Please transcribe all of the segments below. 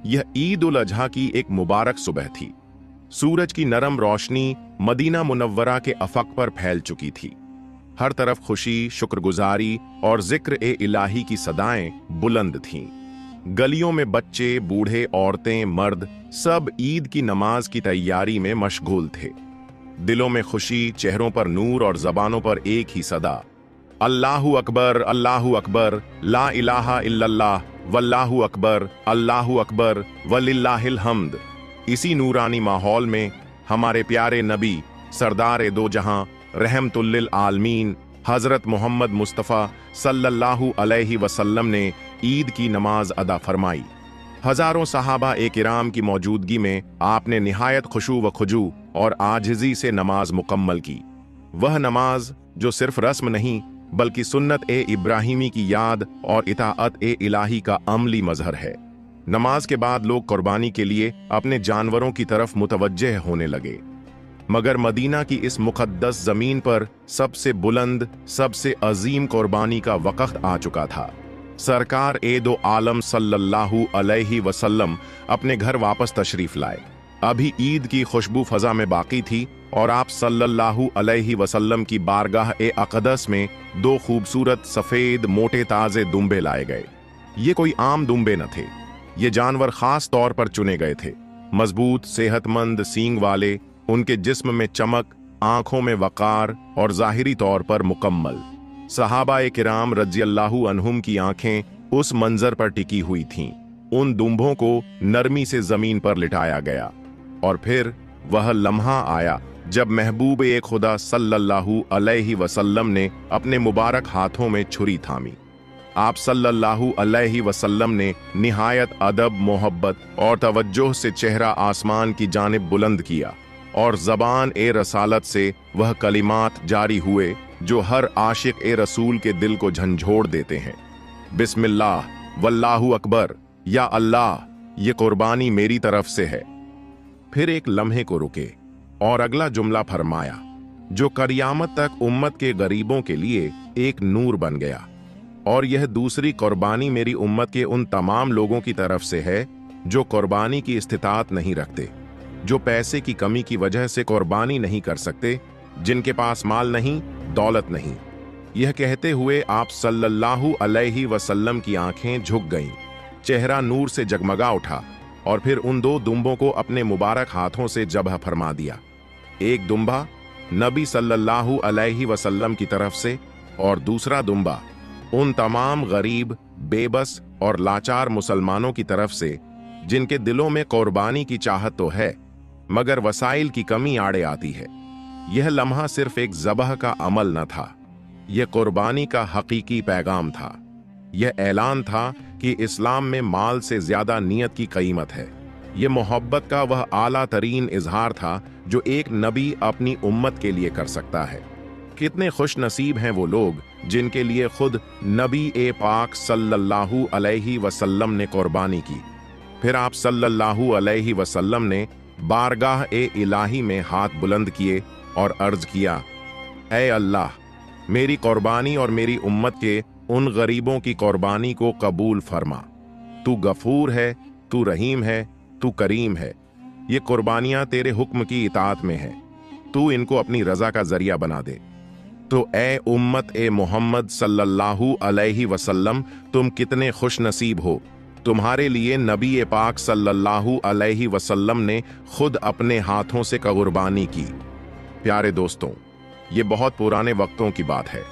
यह ईद उल अजहा की एक मुबारक सुबह थी। सूरज की नरम रोशनी मदीना मुनव्वरा के अफक पर फैल चुकी थी। हर तरफ खुशी, शुक्रगुजारी और जिक्र ए इलाही की सदाएं बुलंद थीं। गलियों में बच्चे, बूढ़े, औरतें, मर्द सब ईद की नमाज की तैयारी में मशगूल थे। दिलों में खुशी, चेहरों पर नूर और जबानों पर एक ही सदा, अल्लाहु अकबर, ला इलाहा इल्लल्लाह, वल्लाहु अकबर वलिल्लाहिल हम्द। इसी नूरानी माहौल में हमारे प्यारे नबी सरदार दो जहां रहमतुल लिल आलमीन हजरत मोहम्मद मुस्तफ़ा सल्लल्लाहु अलैहि वसल्लम ने ईद की नमाज अदा फरमाई। हजारों सहाबा ए किराम की मौजूदगी में आपने निहायत खुशू व खुजू और आजिज़ी से नमाज मुकम्मल की। वह नमाज जो सिर्फ रस्म नहीं बल्कि सुन्नत ए इब्राहिमी की याद और इताअत ए इलाही का अमली मजहर है। नमाज के बाद लोग कुर्बानी के लिए अपने जानवरों की तरफ मुतवज्जह होने लगे, मगर मदीना की इस मुक़द्दस ज़मीन पर सबसे बुलंद, सबसे अजीम कुर्बानी का वक़्त आ चुका था। सरकार ए दो आलम सल्लल्लाहु अलैहि वसल्लम अपने घर वापस तशरीफ लाए। अभी ईद की खुशबू फजा में बाकी थी और आप सल्लल्लाहु अलैहि वसल्लम की बारगाह ए अक़दस में दो खूबसूरत सफ़ेद मोटे ताज़े दुम्बे लाए गए। ये कोई आम दुम्बे न थे, ये जानवर खास तौर पर चुने गए थे। मजबूत, सेहतमंद सींग वाले, उनके जिस्म में चमक, आंखों में वकार और जाहिरी तौर पर मुकम्मल। सहाबा-ए किराम रज़ियल्लाहु अन्हुम की आंखें उस मंजर पर टिकी हुई थीं। उन दुम्बों को नरमी से जमीन पर लिटाया गया और फिर वह लम्हा आया जब महबूब ए खुदा सल्लल्लाहु अलैहि वसल्लम ने अपने मुबारक हाथों में छुरी थामी। आप सल्लल्लाहु अलैहि वसल्लम ने निहायत अदब, मोहब्बत और तवज्जो से चेहरा आसमान की जानिब बुलंद किया और ज़बान ए रसालत से वह कलिमात जारी हुए जो हर आशिक ए रसूल के दिल को झंझोड़ देते हैं। बिस्मिल्लाह, वल्लाहु अकबर, या अल्लाह, ये कुर्बानी मेरी तरफ से है। फिर एक लम्हे को रुके और अगला जुमला फरमाया जो करियामत तक उम्मत के गरीबों के लिए एक नूर बन गया। और यह दूसरी कुर्बानी मेरी उम्मत के उन तमाम लोगों की तरफ से है जो कुर्बानी की इस्तिताअत नहीं रखते, जो पैसे की कमी की वजह से कुर्बानी नहीं कर सकते, जिनके पास माल नहीं, दौलत नहीं। यह कहते हुए आप सल्लल्लाहु अलैहि वसल्लम की आंखें झुक गईं, चेहरा नूर से जगमगा उठा और फिर उन दो दुम्बों को अपने मुबारक हाथों से ज़ब्ह फरमा दिया। एक दुम्बा नबी सल्लल्लाहु अलैहि वसल्लम की तरफ से और दूसरा दुम्बा उन तमाम गरीब, बेबस और लाचार मुसलमानों की तरफ से जिनके दिलों में कुर्बानी की चाहत तो है मगर वसाइल की कमी आड़े आती है। यह लम्हा सिर्फ एक ज़बह का अमल न था, यह कुर्बानी का हकीकी पैगाम था। यह ऐलान था कि इस्लाम में माल से ज्यादा नियत की कीमत है। यह मोहब्बत का वह आला तरीन इजहार था जो एक नबी अपनी उम्मत के लिए कर सकता है। कितने खुश नसीब हैं वो लोग जिनके लिए खुद नबी ए पाक सल्लल्लाहु अलैहि वसल्लम ने कुर्बानी की। फिर आप सल्लल्लाहु अलैहि वसल्लम ने बारगाह ए इलाही में हाथ बुलंद किए और अर्ज किया, ऐ अल्लाह, मेरी कुर्बानी और मेरी उम्मत के उन गरीबों की कुर्बानी को कबूल फरमा। तू गफूर है, तू रहीम है, तू करीम है। ये कुर्बानियां तेरे हुक्म की इताअत में है, तू इनको अपनी रजा का जरिया बना दे। तो ए उम्मत ए मोहम्मद सल्लल्लाहु अलैहि वसल्लम, तुम कितने खुश नसीब हो, तुम्हारे लिए नबी ए पाक सल्लल्लाहु अलैहि वसल्लम ने खुद अपने हाथों से कुर्बानी की। प्यारे दोस्तों, ये बहुत पुराने वक्तों की बात है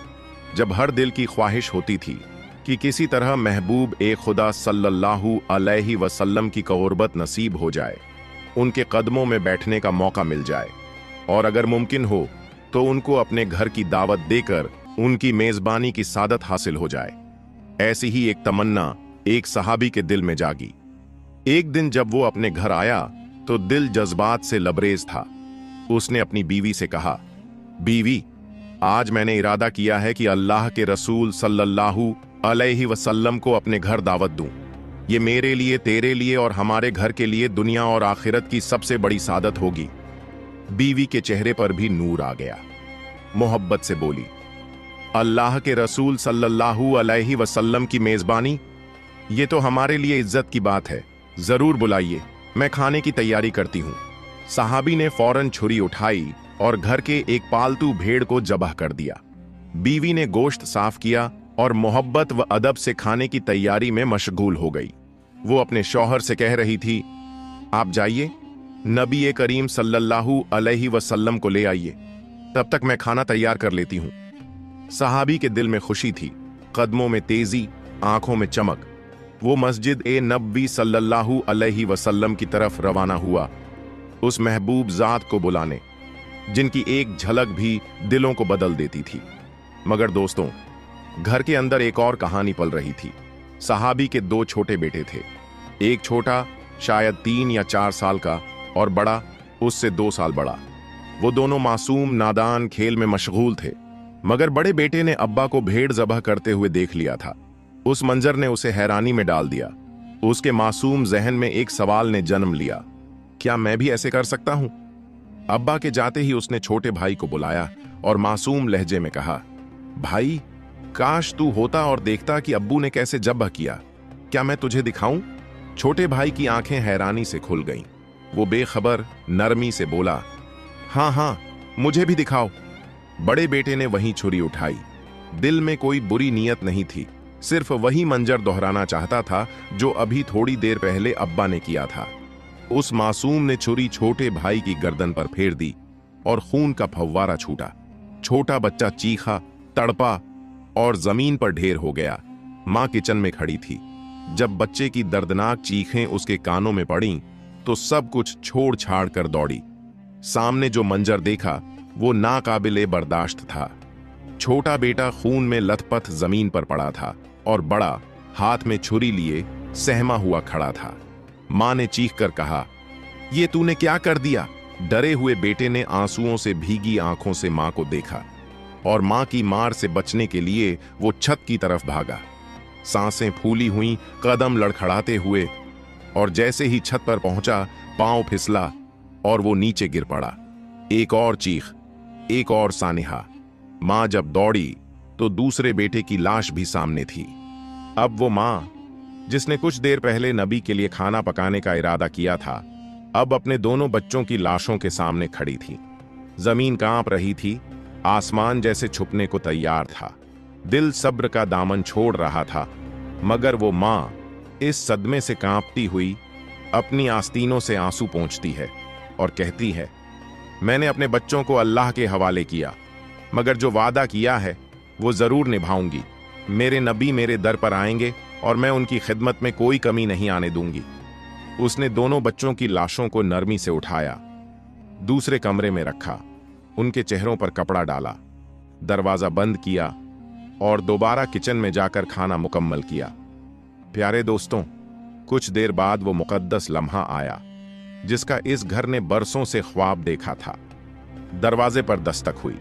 जब हर दिल की ख्वाहिश होती थी कि किसी तरह महबूब ए खुदा सल्लल्लाहु अलैहि वसल्लम की कुर्बत नसीब हो जाए, उनके कदमों में बैठने का मौका मिल जाए और अगर मुमकिन हो तो उनको अपने घर की दावत देकर उनकी मेजबानी की सादत हासिल हो जाए। ऐसी ही एक तमन्ना एक सहाबी के दिल में जागी। एक दिन जब वो अपने घर आया तो दिल जज्बात से लबरेज था। उसने अपनी बीवी से कहा, बीवी, आज मैंने इरादा किया है कि अल्लाह के रसूल सल्लल्लाहु अलैहि वसल्लम को अपने घर दावत दूं। ये मेरे लिए, तेरे लिए और हमारे घर के लिए दुनिया और आखिरत की सबसे बड़ी सादत होगी। बीवी के चेहरे पर भी नूर आ गया। मोहब्बत से बोली, अल्लाह के रसूल सल्लल्लाहु अलैहि वसल्लम की मेजबानी, ये तो हमारे लिए इज्जत की बात है। जरूर बुलाइए, मैं खाने की तैयारी करती हूँ। सहाबी ने फौरन छुरी उठाई और घर के एक पालतू भेड़ को जबह कर दिया। बीवी ने गोश्त साफ किया और मोहब्बत व अदब से खाने की तैयारी में मशगूल हो गई। वो अपने शौहर से कह रही थी, आप जाइए, नबी करीम सल्लल्लाहु अलैहि वसल्लम को ले आइए, तब तक मैं खाना तैयार कर लेती हूँ। सहाबी के दिल में खुशी थी, कदमों में तेजी, आंखों में चमक। वो मस्जिद नबी सल्लल्लाहु अलैहि वसल्लम की तरफ रवाना हुआ, उस महबूब जात को बुलाने जिनकी एक झलक भी दिलों को बदल देती थी। मगर दोस्तों, घर के अंदर एक और कहानी पल रही थी। सहाबी के 2 छोटे बेटे थे, एक छोटा शायद 3 या 4 साल का और बड़ा उससे 2 साल बड़ा। वो दोनों मासूम नादान खेल में मशगूल थे। मगर बड़े बेटे ने अब्बा को भेड़ ज़बह करते हुए देख लिया था। उस मंजर ने उसे हैरानी में डाल दिया। उसके मासूम जहन में एक सवाल ने जन्म लिया, क्या मैं भी ऐसे कर सकता हूं? अब्बा के जाते ही उसने छोटे भाई को बुलाया और मासूम लहजे में कहा, भाई, काश तू होता और देखता कि अब्बू ने कैसे ज़बह किया। क्या मैं तुझे दिखाऊं? छोटे भाई की आंखें हैरानी से खुल गईं। वो बेखबर नरमी से बोला, हाँ हाँ, मुझे भी दिखाओ। बड़े बेटे ने वहीं छुरी उठाई। दिल में कोई बुरी नीयत नहीं थी, सिर्फ वही मंजर दोहराना चाहता था जो अभी थोड़ी देर पहले अब्बा ने किया था। उस मासूम ने छुरी छोटे भाई की गर्दन पर फेर दी और खून का फव्वारा छूटा। छोटा बच्चा चीखा, तड़पा और जमीन पर ढेर हो गया। मां किचन में खड़ी थी। जब बच्चे की दर्दनाक चीखें उसके कानों में पड़ीं, तो सब कुछ छोड़ छाड़ कर दौड़ी। सामने जो मंजर देखा वो नाकाबिले बर्दाश्त था। छोटा बेटा खून में लथपथ जमीन पर पड़ा था और बड़ा हाथ में छुरी लिए सहमा हुआ खड़ा था। मां ने चीखकर कहा, ये तूने क्या कर दिया? डरे हुए बेटे ने आंसुओं से भीगी आंखों से मां को देखा और मां की मार से बचने के लिए वो छत की तरफ भागा। सांसें फूली हुई, कदम लड़खड़ाते हुए, और जैसे ही छत पर पहुंचा, पांव फिसला और वो नीचे गिर पड़ा। एक और चीख, एक और सानिहा। मां जब दौड़ी तो दूसरे बेटे की लाश भी सामने थी। अब वो मां, जिसने कुछ देर पहले नबी के लिए खाना पकाने का इरादा किया था, अब अपने दोनों बच्चों की लाशों के सामने खड़ी थी। जमीन कांप रही थी, आसमान जैसे छुपने को तैयार था। दिल सब्र का दामन छोड़ रहा था। मगर वो मां इस सदमे से कांपती हुई अपनी आस्तीनों से आंसू पोंछती है और कहती है, मैंने अपने बच्चों को अल्लाह के हवाले किया, मगर जो वादा किया है वो जरूर निभाऊंगी। मेरे नबी मेरे दर पर आएंगे और मैं उनकी खिदमत में कोई कमी नहीं आने दूंगी। उसने दोनों बच्चों की लाशों को नरमी से उठाया, दूसरे कमरे में रखा, उनके चेहरों पर कपड़ा डाला, दरवाजा बंद किया और दोबारा किचन में जाकर खाना मुकम्मल किया। प्यारे दोस्तों, कुछ देर बाद वो मुकद्दस लम्हा आया जिसका इस घर ने बरसों से ख्वाब देखा था। दरवाजे पर दस्तक हुई।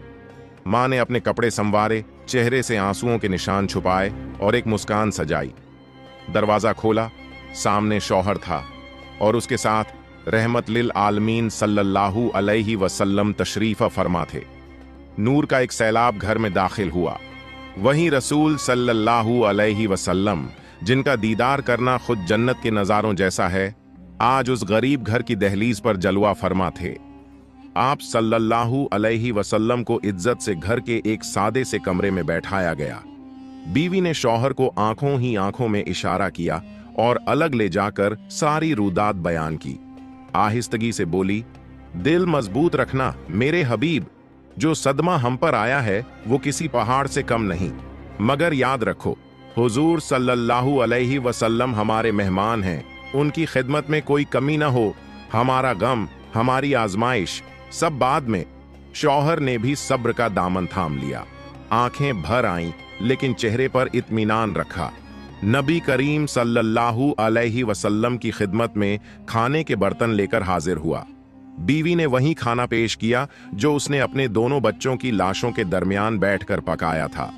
मां ने अपने कपड़े संवारे, चेहरे से आंसुओं के निशान छुपाए और एक मुस्कान सजाई। दरवाजा खोला, सामने शौहर था और उसके साथ रहमत लिल आलमीन सल्लल्लाहु अलैहि वसल्लम तशरीफ फरमा थे। नूर का एक सैलाब घर में दाखिल हुआ। वहीं रसूल सल्लल्लाहु अलैहि वसल्लम, जिनका दीदार करना खुद जन्नत के नजारों जैसा है, आज उस गरीब घर की दहलीज पर जलवा फरमा थे। आप सल्लल्लाहु अलैहि वसल्लम को इज्जत से घर के एक सादे से कमरे में बैठाया गया। बीवी ने शौहर को आंखों ही आंखों में इशारा किया और अलग ले जाकर सारी रुदात बयान की। आहिस्तगी से बोली, दिल मजबूत रखना मेरे हबीब, जो सदमा हम पर आया है वो किसी पहाड़ से कम नहीं। मगर याद रखो, हुजूर सल्लल्लाहु अलैहि वसल्लम हमारे मेहमान हैं, उनकी खिदमत में कोई कमी ना हो। हमारा गम, हमारी आजमाइश सब बाद में। शौहर ने भी सब्र का दामन थाम लिया। आंखें भर आईं, लेकिन चेहरे पर इत्मीनान रखा। नबी करीम सल्लल्लाहु अलैहि वसल्लम की खिदमत में खाने के बर्तन लेकर हाजिर हुआ। बीवी ने वही खाना पेश किया जो उसने अपने दोनों बच्चों की लाशों के दरमियान बैठकर पकाया था।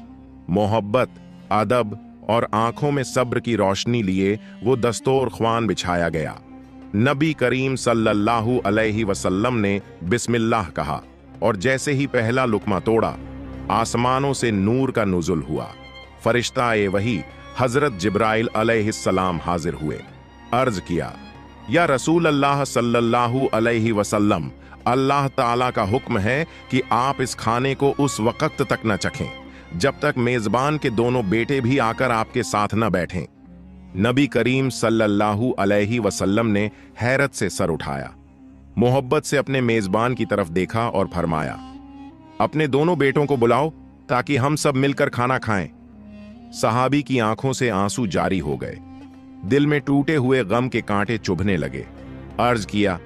मोहब्बत, अदब और आंखों में सब्र की रोशनी लिए वो दस्तूर ख्वान बिछाया गया। नबी करीम सल्लल्लाहु अलैहि वसल्लम ने बिस्मिल्लाह कहा और जैसे ही पहला लुकमा तोड़ा, आसमानों से नूर का नुजुल हुआ। फरिश्ता ए वही हजरत जिब्राइल अलैहिस्सलाम हाजिर हुए। अर्ज किया, या रसूल अल्लाह सल्लल्लाहु अलैहि वसल्लम, अल्लाह ताला का हुक्म है कि आप इस खाने को उस वक्त तक न चखें जब तक मेजबान के दोनों बेटे भी आकर आपके साथ न बैठें। नबी करीम सल्लल्लाहु अलैहि वसल्लम ने हैरत से सर उठाया, मोहब्बत से अपने मेजबान की तरफ देखा और फरमाया, अपने दोनों बेटों को बुलाओ ताकि हम सब मिलकर खाना खाएं। सहाबी की आंखों से आंसू जारी हो गए, दिल में टूटे हुए गम के कांटे चुभने लगे। अर्ज किया,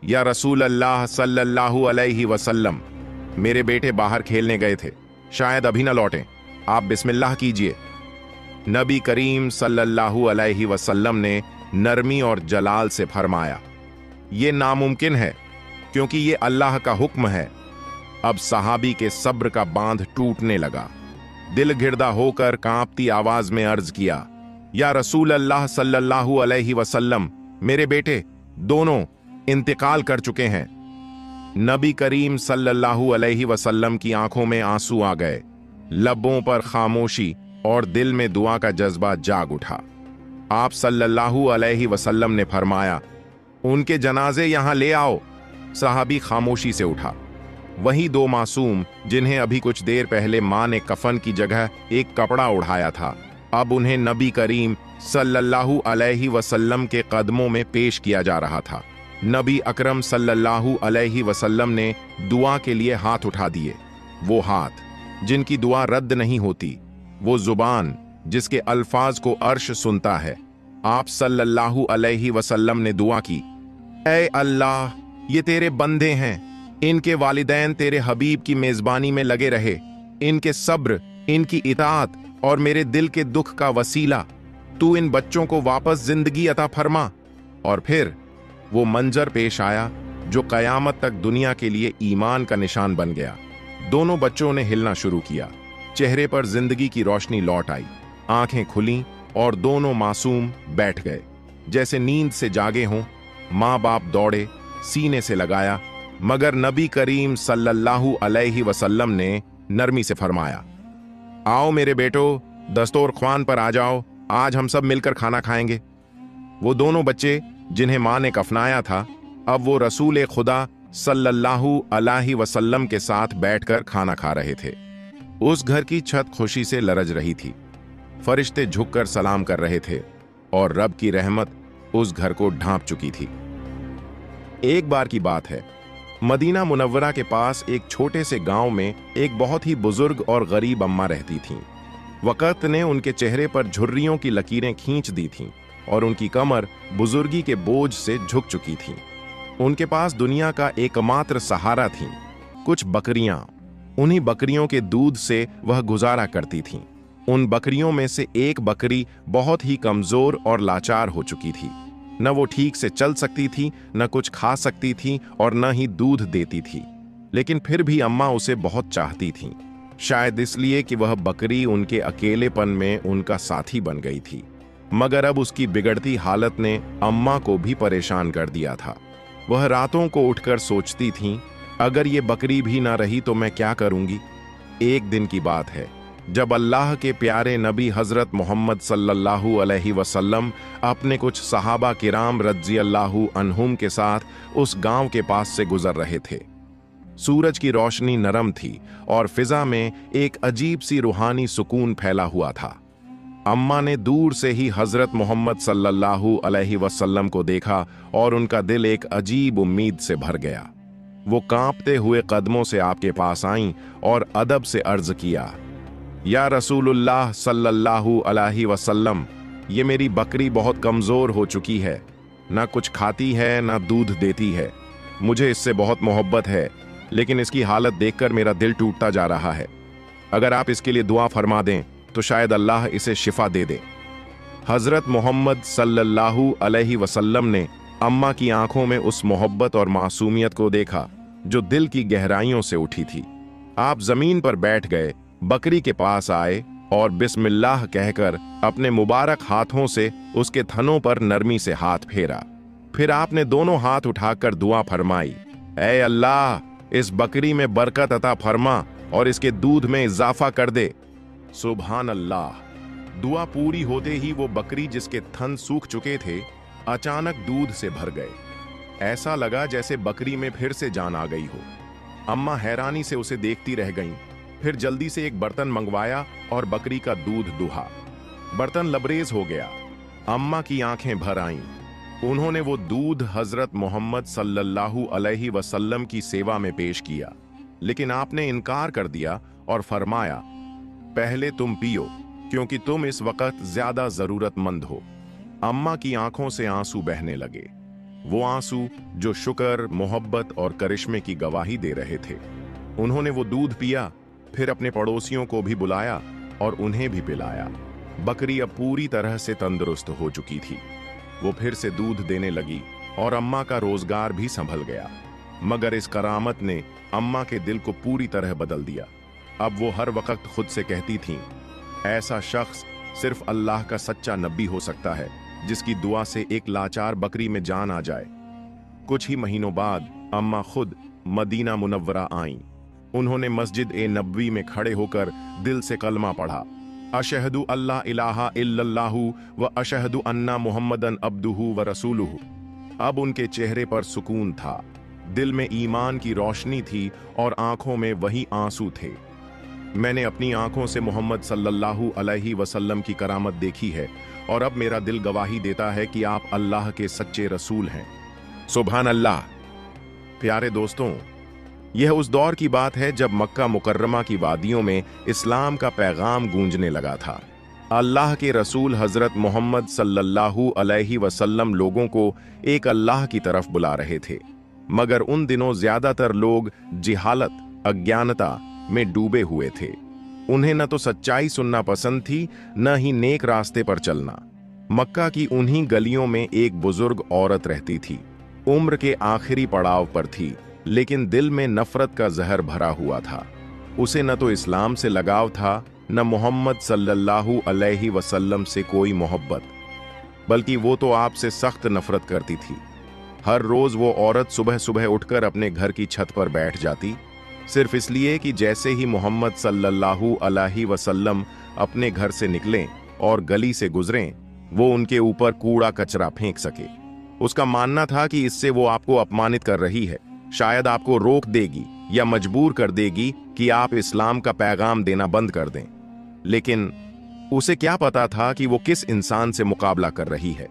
या रसूल अल्लाह सल्लल्लाहु अलैहि वसल्लम, मेरे बेटे बाहर खेलने गए थे, शायद अभी न लौटें, आप बिस्मिल्लाह कीजिए। नबी करीम सल्लल्लाहु अलैहि वसल्लम ने नरमी और जलाल से फरमाया, ये नामुमकिन है क्योंकि ये अल्लाह का हुक्म है। अब सहाबी के सब्र का बांध टूटने लगा। दिल घिरदा होकर कांपती आवाज में अर्ज किया, या रसूल अल्लाह सल्लल्लाहु अलैहि वसल्लम, मेरे बेटे दोनों इंतकाल कर चुके हैं। नबी करीम सल्लल्लाहु अलैहि वसल्लम की आंखों में आंसू आ गए, लबों पर खामोशी और दिल में दुआ का जज्बा जाग उठा। आप सल्लल्लाहु अलैहि वसल्लम ने फरमाया, उनके जनाजे यहां ले आओ। सहाबी खामोशी से उठा। वही दो मासूम जिन्हें अभी कुछ देर पहले मां ने कफन की जगह एक कपड़ा उड़ाया था, अब उन्हें नबी करीम सल्लल्लाहु अलैहि वसल्लम के कदमों में पेश किया जा रहा था। नबी अकरम सल्लल्लाहु अलैहि वसल्लम ने दुआ के लिए हाथ उठा दिए। वो हाथ जिनकी दुआ रद्द नहीं होती, वो जुबान जिसके अल्फाज को अर्श सुनता है। आप सल्लल्लाहु अलैहि वसल्लम ने दुआ की, ऐ अल्लाह, ये तेरे बंदे हैं, इनके वालिदैन तेरे हबीब की मेजबानी में लगे रहे, इनके सब्र, इनकी इताअत और मेरे दिल के दुख का वसीला तू इन बच्चों को वापस जिंदगी अता फरमा। और फिर वो मंजर पेश आया जो कयामत तक दुनिया के लिए ईमान का निशान बन गया। दोनों बच्चों ने हिलना शुरू किया, चेहरे पर जिंदगी की रोशनी लौट आई, आंखें खुलीं और दोनों मासूम बैठ गए जैसे नींद से जागे हों। माँ बाप दौड़े, सीने से लगाया, मगर नबी करीम सल्लल्लाहु अलैहि वसल्लम ने नरमी से फरमाया, आओ मेरे बेटो, दस्तरख्वान पर आ जाओ, आज हम सब मिलकर खाना खाएंगे। वो दोनों बच्चे जिन्हें मां ने कफनाया था, अब वो रसूल खुदा सल्लल्लाहु अलैहि वसल्लम के साथ बैठकर खाना खा रहे थे। उस घर की छत खुशी से लरज रही थी, फरिश्ते झुककर सलाम कर रहे थे और रब की रहमत उस घर को ढांप चुकी थी। एक बार की बात है, मदीना मुनव्वरा के पास एक छोटे से गांव में एक बहुत ही बुजुर्ग और गरीब अम्मा रहती थीं। वक़्त ने उनके चेहरे पर झुर्रियों की लकीरें खींच दी थीं और उनकी कमर बुजुर्गी के बोझ से झुक चुकी थी। उनके पास दुनिया का एकमात्र सहारा थी, कुछ बकरियां। उन्हीं बकरियों के दूध से वह गुजारा करती थीं। उन बकरियों में से एक बकरी बहुत ही कमजोर और लाचार हो चुकी थी। न वो ठीक से चल सकती थी, न कुछ खा सकती थी और न ही दूध देती थी, लेकिन फिर भी अम्मा उसे बहुत चाहती थीं, शायद इसलिए कि वह बकरी उनके अकेलेपन में उनका साथी बन गई थी। मगर अब उसकी बिगड़ती हालत ने अम्मा को भी परेशान कर दिया था। वह रातों को उठकर सोचती थीं, अगर ये बकरी भी ना रही तो मैं क्या करूंगी। एक दिन की बात है जब अल्लाह के प्यारे नबी हजरत मोहम्मद सल्लल्लाहु अलैहि वसल्लम अपने कुछ सहाबा किराम रज़ियल्लाहु अन्हुम के साथ उस गांव के पास से गुजर रहे थे। सूरज की रोशनी नरम थी और फिजा में एक अजीब सी रूहानी सुकून फैला हुआ था। अम्मा ने दूर से ही हजरत मोहम्मद सल्लल्लाहु अलैहि वसल्लम को देखा और उनका दिल एक अजीब उम्मीद से भर गया। वो कांपते हुए कदमों से आपके पास आईं और अदब से अर्ज किया, या रसूलुल्लाह सल्लल्लाहु अलैहि वसल्लम, ये मेरी बकरी बहुत कमजोर हो चुकी है, ना कुछ खाती है ना दूध देती है। मुझे इससे बहुत मोहब्बत है, लेकिन इसकी हालत देखकर मेरा दिल टूटता जा रहा है। अगर आप इसके लिए दुआ फरमा दें तो शायद अल्लाह इसे शिफा दे दे। हजरत मोहम्मद सल्लल्लाहु अलैहि वसल्लम ने अम्मा की आंखों में उस मोहब्बत और मासूमियत को देखा जो दिल की गहराइयों से उठी थी। आप जमीन पर बैठ गए, बकरी के पास आए और बिस्मिल्लाह कहकर अपने मुबारक हाथों से उसके थनों पर नरमी से हाथ फेरा। फिर आपने दोनों हाथ उठाकर दुआ फरमाई, ऐ अल्लाह, इस बकरी में बरकत अता फरमा और इसके दूध में इजाफा कर दे। सुभान अल्लाह। दुआ पूरी होते ही वो बकरी जिसके थन सूख चुके थे अचानक दूध से भर गए। ऐसा लगा जैसे बकरी में फिर से जान आ गई हो। अम्मा हैरानी से उसे देखती रह गईं। फिर जल्दी से एक बर्तन मंगवाया और बकरी का दूध दुहा। बर्तन लबरेज हो गया। अम्मा की आंखें भर आईं। उन्होंने वो दूध हजरत मोहम्मद सल्लल्लाहु अलैहि वसल्लम की सेवा में पेश किया, लेकिन आपने इनकार कर दिया और फरमाया, पहले तुम पियो, क्योंकि तुम इस वक्त ज्यादा जरूरतमंद हो। अम्मा की आंखों से आंसू बहने लगे, वो आंसू जो शुक्र, मोहब्बत और करिश्मे की गवाही दे रहे थे। उन्होंने वो दूध पिया, फिर अपने पड़ोसियों को भी बुलाया और उन्हें भी पिलाया। बकरी अब पूरी तरह से तंदुरुस्त हो चुकी थी। वो फिर से दूध देने लगी और अम्मा का रोजगार भी संभल गया। मगर इस करामत ने अम्मा के दिल को पूरी तरह बदल दिया। अब वो हर वक्त खुद से कहती थीं, ऐसा शख्स सिर्फ अल्लाह का सच्चा नबी हो सकता है, जिसकी दुआ से एक लाचार बकरी में जान आ जाए। कुछ ही महीनों बाद अम्मा खुद मदीना मुनव्वरा आईं। उन्होंने मस्जिद ए नबवी में खड़े होकर दिल से कलमा पढ़ा, अशहदु अल्लाह इलाहा इल्लल्लाहु व अशहदु अन्ना मुहम्मदन अब्दुहु व रसूलुहु। अब उनके चेहरे पर सुकून था, दिल में ईमान की रोशनी थी और आंखों में वही आंसू थे। मैंने अपनी आंखों से मोहम्मद सल्लल्लाहु अलैहि वसल्लम की करामत देखी है और अब मेरा दिल गवाही देता है कि आप अल्लाह के सच्चे रसूल हैं। सुभान अल्लाह। प्यारे दोस्तों, यह उस दौर की बात है जब मक्का मुकर्रमा की वादियों में इस्लाम का पैगाम गूंजने लगा था। अल्लाह के रसूल हजरत मोहम्मद सल्लल्लाहु अलैहि वसल्लम लोगों को एक अल्लाह की तरफ बुला रहे थे। मगर उन दिनों ज्यादातर लोग जिहालत, अज्ञानता में डूबे हुए थे। उन्हें न तो सच्चाई सुनना पसंद थी, न ही नेक रास्ते पर चलना। मक्का की उन्हीं गलियों में एक बुजुर्ग औरत रहती थी। उम्र के आखिरी पड़ाव पर थी, लेकिन दिल में नफरत का जहर भरा हुआ था। उसे न तो इस्लाम से लगाव था, न मोहम्मद सल्लल्लाहु अलैहि वसल्लम से कोई मोहब्बत, बल्कि वो तो आपसे सख्त नफरत करती थी। हर रोज वो औरत सुबह सुबह उठकर अपने घर की छत पर बैठ जाती, सिर्फ इसलिए कि जैसे ही मोहम्मद सल्लल्लाहु अलैहि वसल्लम अपने घर से निकलें और गली से गुजरें, वो उनके ऊपर कूड़ा कचरा फेंक सके। उसका मानना था कि इससे वो आपको अपमानित कर रही है, शायद आपको रोक देगी या मजबूर कर देगी कि आप इस्लाम का पैगाम देना बंद कर दें। लेकिन उसे क्या पता था कि वो किस इंसान से मुकाबला कर रही है।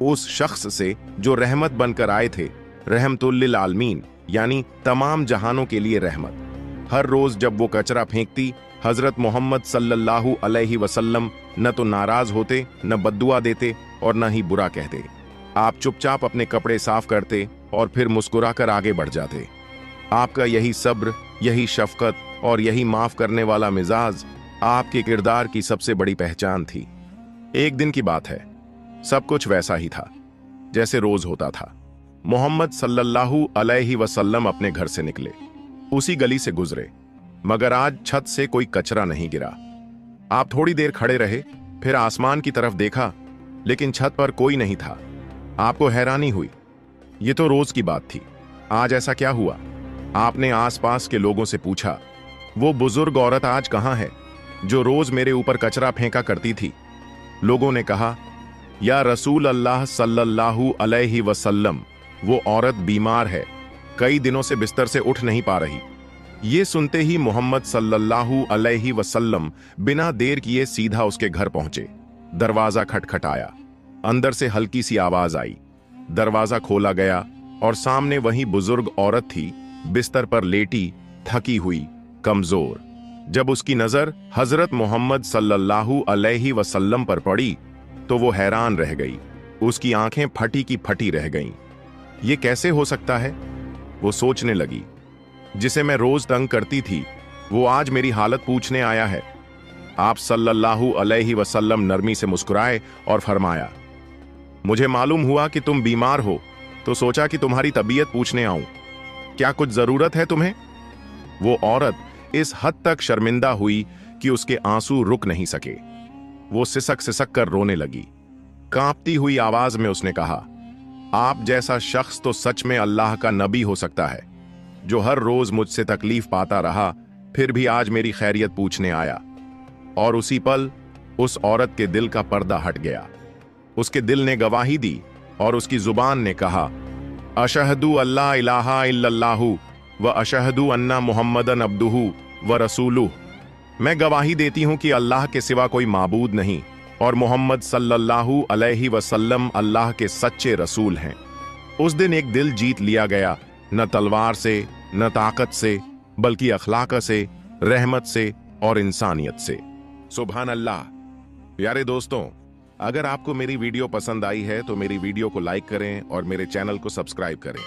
उस शख्स से जो रहमत बनकर आए थे, रहमतुल लिल आलमीन, यानी तमाम जहानों के लिए रहमत। हर रोज जब वो कचरा फेंकती, हजरत मोहम्मद सल्लल्लाहु अलैहि वसल्लम न तो नाराज होते, न बद्दुआ देते और न ही बुरा कहते। आप चुपचाप अपने कपड़े साफ करते और फिर मुस्कुराकर आगे बढ़ जाते। आपका यही सब्र, यही शफकत और यही माफ करने वाला मिजाज आपके किरदार की सबसे बड़ी पहचान थी। एक दिन की बात है, सब कुछ वैसा ही था जैसे रोज होता था। मोहम्मद सल्लल्लाहु अलैहि वसल्लम अपने घर से निकले, उसी गली से गुजरे, मगर आज छत से कोई कचरा नहीं गिरा। आप थोड़ी देर खड़े रहे, फिर आसमान की तरफ देखा, लेकिन छत पर कोई नहीं था। आपको हैरानी हुई, ये तो रोज की बात थी, आज ऐसा क्या हुआ? आपने आसपास के लोगों से पूछा, वो बुजुर्ग औरत आज कहां है जो रोज मेरे ऊपर कचरा फेंका करती थी? लोगों ने कहा, या रसूल अल्लाह सल्लल्लाहु अलैहि वसल्लम, वो औरत बीमार है, कई दिनों से बिस्तर से उठ नहीं पा रही। ये सुनते ही मोहम्मद सल्लल्लाहु अलैहि वसल्लम बिना देर किए सीधा उसके घर पहुंचे। दरवाजा खटखटाया, अंदर से हल्की सी आवाज आई। दरवाजा खोला गया और सामने वही बुजुर्ग औरत थी, बिस्तर पर लेटी, थकी हुई, कमजोर। जब उसकी नजर हजरत मोहम्मद सल्लल्लाहु अलैहि वसल्लम पर पड़ी तो वो हैरान रह गई। उसकी आंखें फटी की फटी रह गईं। ये कैसे हो सकता है? वो सोचने लगी, जिसे मैं रोज तंग करती थी, वो आज मेरी हालत पूछने आया है। आप सल्लल्लाहु अलैहि वसल्लम नरमी से मुस्कुराए और फरमाया, मुझे मालूम हुआ कि तुम बीमार हो, तो सोचा कि तुम्हारी तबीयत पूछने आऊं। क्या कुछ जरूरत है तुम्हें? वो औरत इस हद तक शर्मिंदा हुई कि उसके आंसू रुक नहीं सके। वो सिसक सिसक कर रोने लगी। कांपती हुई आवाज में उसने कहा, आप जैसा शख्स तो सच में अल्लाह का नबी हो सकता है, जो हर रोज मुझसे तकलीफ पाता रहा, फिर भी आज मेरी खैरियत पूछने आया। और उसी पल उस औरत के दिल का पर्दा हट गया। उसके दिल ने गवाही दी और उसकी जुबान ने कहा, अशहदु अल्ला इलाहा इल्लल्लाहु व अशहदु अन्ना मुहम्मदन अब्दुहु व रसूलुह। मैं गवाही देती हूं कि अल्लाह के सिवा कोई माबूद नहीं और मोहम्मद सल्लल्लाहु अलैहि वसल्लम अल्लाह के सच्चे रसूल हैं। उस दिन एक दिल जीत लिया गया, न तलवार से, न ताकत से, बल्कि अखलाक से, रहमत से और इंसानियत से। सुभान अल्लाह। प्यारे दोस्तों, अगर आपको मेरी वीडियो पसंद आई है तो मेरी वीडियो को लाइक करें और मेरे चैनल को सब्सक्राइब करें।